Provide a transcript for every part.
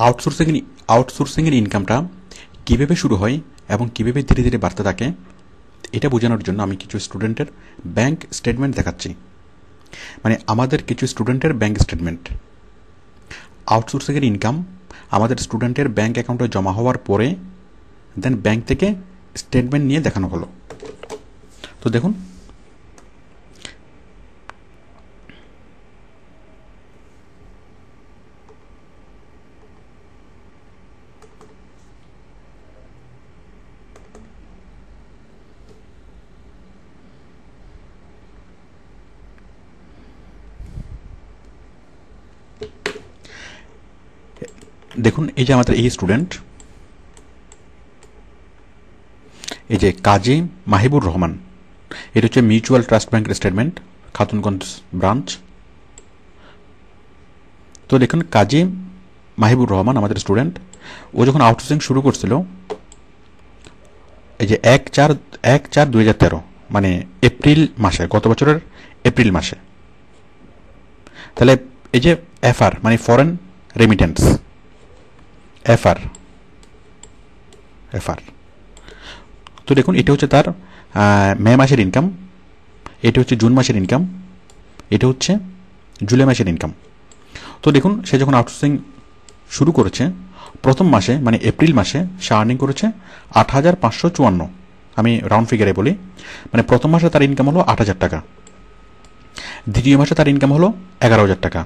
আউটসোর্সিংয়ের ইনকামটা কীভাবে শুরু হয় এবং কীভাবে ধীরে ধীরে বাড়তে থাকে এটা বোঝানোর জন্য আমি কিছু স্টুডেন্টের ব্যাংক স্টেটমেন্ট দেখাচ্ছি। মানে আমাদের কিছু স্টুডেন্টের ব্যাংক স্টেটমেন্ট, আউটসোর্সিংয়ের ইনকাম আমাদের স্টুডেন্টের ব্যাংক অ্যাকাউন্টে জমা হওয়ার পরে দেন ব্যাংক থেকে স্টেটমেন্ট নিয়ে দেখানো হলো। তো দেখুন, দেখুন এই যে আমাদের এই স্টুডেন্ট, এই যে কাজী মাহিবুর রহমান, এটা হচ্ছে মিউচুয়াল ট্রাস্ট ব্যাংকের স্টেটমেন্ট, খাতুনগঞ্জ ব্রাঞ্চ। তো দেখুন কাজী মাহিবুর রহমান আমাদের স্টুডেন্ট, ও যখন আউটসোর্সিং শুরু করছিল এই যে 1/4/2013 মানে এপ্রিল মাসে, গত বছরের এপ্রিল মাসে। তাহলে এই যে এফআর মানে ফরেন রেমিটেন্স, এফআর তো দেখুন এটা হচ্ছে তার মে মাসের ইনকাম, এটা হচ্ছে জুন মাসের ইনকাম, এটা হচ্ছে জুলাই মাসের ইনকাম। তো দেখুন সে যখন আউটসোর্সিং শুরু করেছে প্রথম মাসে মানে এপ্রিল মাসে সে আর্নিং করেছে 8,554, আমি রাউন্ড ফিগারে বলি, মানে প্রথম মাসে তার ইনকাম হলো 8,000 টাকা, দ্বিতীয় মাসে তার ইনকাম হলো 11,000 টাকা,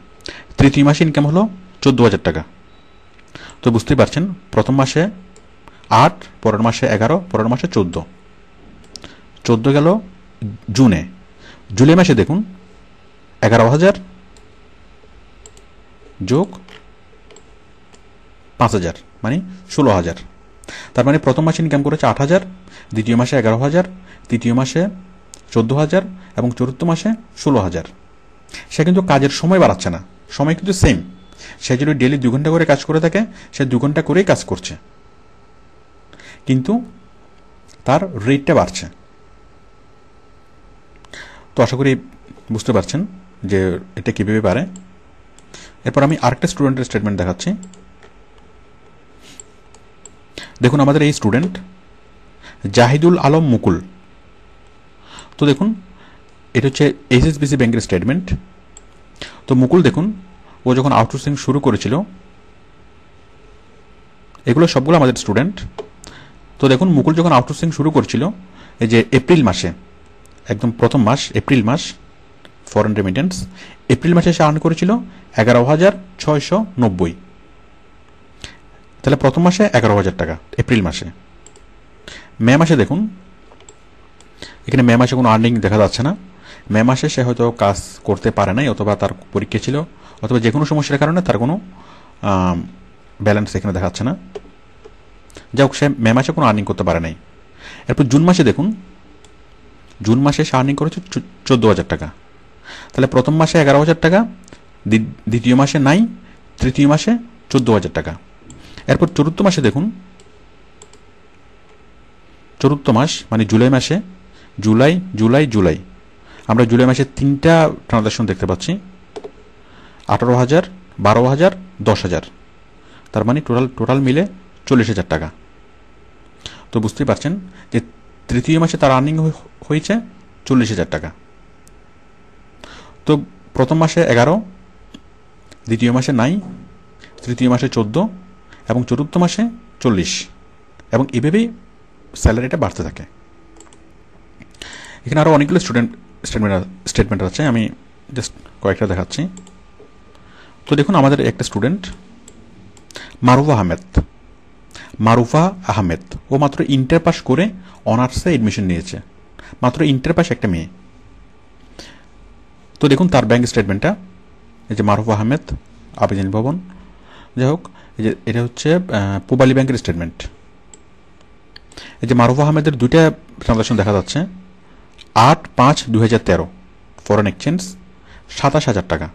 তৃতীয় মাসে ইনকাম হলো 14,000 টাকা। তো বুঝতেই পারছেন, প্রথম মাসে 8, পরের মাসে 11, পরের মাসে 14 গেল জুনে। জুলাই মাসে দেখুন 11,000 যোগ 5,000 মানে 16,000। তার মানে প্রথম মাসে ইনকাম করেছে 8,000, দ্বিতীয় মাসে 11,000, তৃতীয় মাসে 14,000 এবং চতুর্থ মাসে 16,000। সে কিন্তু কাজের সময় বাড়াচ্ছে না, সময় কিন্তু সেম। সে যদি ডেলি 2 ঘন্টা করে কাজ করে থাকে, সে 2 ঘন্টা করেই কাজ করছে, কিন্তু তার রেটটা বাড়ছে। তো আশা করি বুঝতে পারছেন যে এটা কীভাবে বাড়ে। এরপর আমি আরেকটা স্টুডেন্টের স্টেটমেন্ট দেখাচ্ছি। দেখুন আমাদের এই স্টুডেন্ট জাহিদুল আলম মুকুল। তো দেখুন এটা হচ্ছে এইচএসবিসি ব্যাংকের স্টেটমেন্ট। তো মুকুল দেখুন, ও যখন আউটসোর্সিং শুরু করেছিল, এগুলো সবগুলো আমাদের স্টুডেন্ট। তো দেখুন মুকুল যখন আউটসোর্সিং শুরু করছিল এই যে এপ্রিল মাসে, একদম প্রথম মাস এপ্রিল মাস, ফরেন রেমিটেন্স, এপ্রিল মাসে সে আর্ন করেছিল 11,690। তাহলে প্রথম মাসে 11,000 টাকা এপ্রিল মাসে। মে মাসে দেখুন, এখানে মে মাসে কোনো আর্নিং দেখা যাচ্ছে না। মে মাসে সে হয়তো কাজ করতে পারে নাই, অথবা তার পরীক্ষা ছিল, অথবা যে কোনো সমস্যার কারণে তার কোনো ব্যালেন্স এখানে দেখাচ্ছে না। যাই হোক, সে মে মাসে কোনো আর্নিং করতে পারে নাই। এরপর জুন মাসে দেখুন, জুন মাসে সে আর্নিং করেছে 14,000 টাকা। তাহলে প্রথম মাসে 11,000 টাকা, দ্বিতীয় মাসে নাই, তৃতীয় মাসে 14,000 টাকা। এরপর চতুর্থ মাসে দেখুন, চতুর্থ মাস মানে জুলাই মাসে, জুলাই আমরা জুলাই মাসে 3টা ট্রানজাকশন দেখতে পাচ্ছি, 18,000, 12,000, 10,000। তার মানে টোটাল মিলে 40,000 টাকা। তো বুঝতেই পারছেন যে তৃতীয় মাসে তার আর্নিং হয়েছে 40,000 টাকা। তো প্রথম মাসে 11, দ্বিতীয় মাসে 9, তৃতীয় মাসে 14 এবং চতুর্থ মাসে 40, এবং এভাবেই স্যালারিটা বাড়তে থাকে। এখানে আরও অনেকগুলো স্টেটমেন্ট আছে, আমি জাস্ট কয়েকটা দেখাচ্ছি। তো দেখুন আমাদের একটা স্টুডেন্ট মারুফা আহমেদ, ও মাত্র ইন্টার পাস করে অনার্সে এডমিশন নিয়েছে, মাত্র ইন্টার পাস একটা মেয়ে। তো দেখুন তার ব্যাংক স্টেটমেন্টটা, এই যে মারুফা আহমেদ, আবেদন ভবন। যাই হোক, এই যে এটা হচ্ছে পূবালী ব্যাংকের স্টেটমেন্ট। এই যে মারুফা আহমেদের 2টা ট্রানজাকশন দেখা যাচ্ছে, 8/5/2013 ফরেন এক্সচেঞ্জ 27,000 টাকা,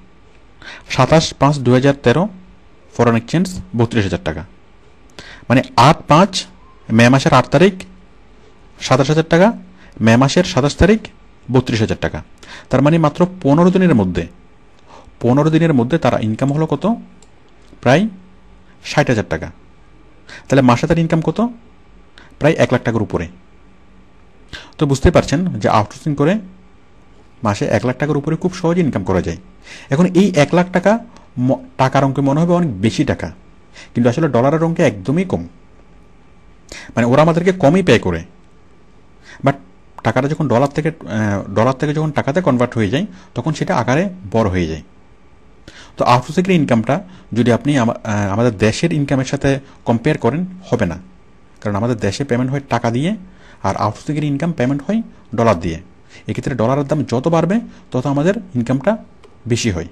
27/5/2013 ফরেন এক্সচেঞ্জ 32,000 টাকা। মানে 8/5 মে মাসের 8 তারিখ 27,000 টাকা, মে মাসের 27 তারিখ 32,000 টাকা। তার মানে মাত্র 15 দিনের মধ্যে তারা ইনকাম হলো কত? প্রায় 60,000 টাকা। তাহলে মাসে তার ইনকাম কত? প্রায় 1 লাখ টাকার উপরে। তো বুঝতে পারছেন যে আউটসোর্সিং করে মাসে 1 লাখ টাকার উপরে খুব সহজে ইনকাম করা যায়। এখন এই 1 লাখ টাকা টাকার অঙ্কে মনে হবে অনেক বেশি টাকা, কিন্তু আসলে ডলারের অঙ্কে একদমই কম। মানে ওরা আমাদেরকে কমই পে করে, বাট টাকাটা যখন ডলার থেকে যখন টাকাতে কনভার্ট হয়ে যায় তখন সেটা আকারে বড় হয়ে যায়। তো আউটসোর্সিংয়ের ইনকামটা যদি আপনি আমাদের দেশের ইনকামের সাথে কম্পেয়ার করেন হবে না, কারণ আমাদের দেশে পেমেন্ট হয় টাকা দিয়ে, আর আউটসোর্সিংয়ের ইনকাম পেমেন্ট হয় ডলার দিয়ে। এক্ষেত্রে ডলারের দাম যত বাড়বে তত আমাদের ইনকামটা বেশি হয়।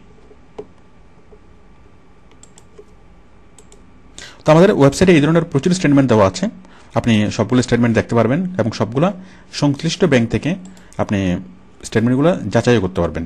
তো আমাদের ওয়েবসাইটে এই ধরনের প্রচুর স্টেটমেন্ট দেওয়া আছে, আপনি সবগুলো স্টেটমেন্ট দেখতে পারবেন এবং সবগুলা সংশ্লিষ্ট ব্যাংক থেকে আপনি স্টেটমেন্টগুলো যাচাইও করতে পারবেন।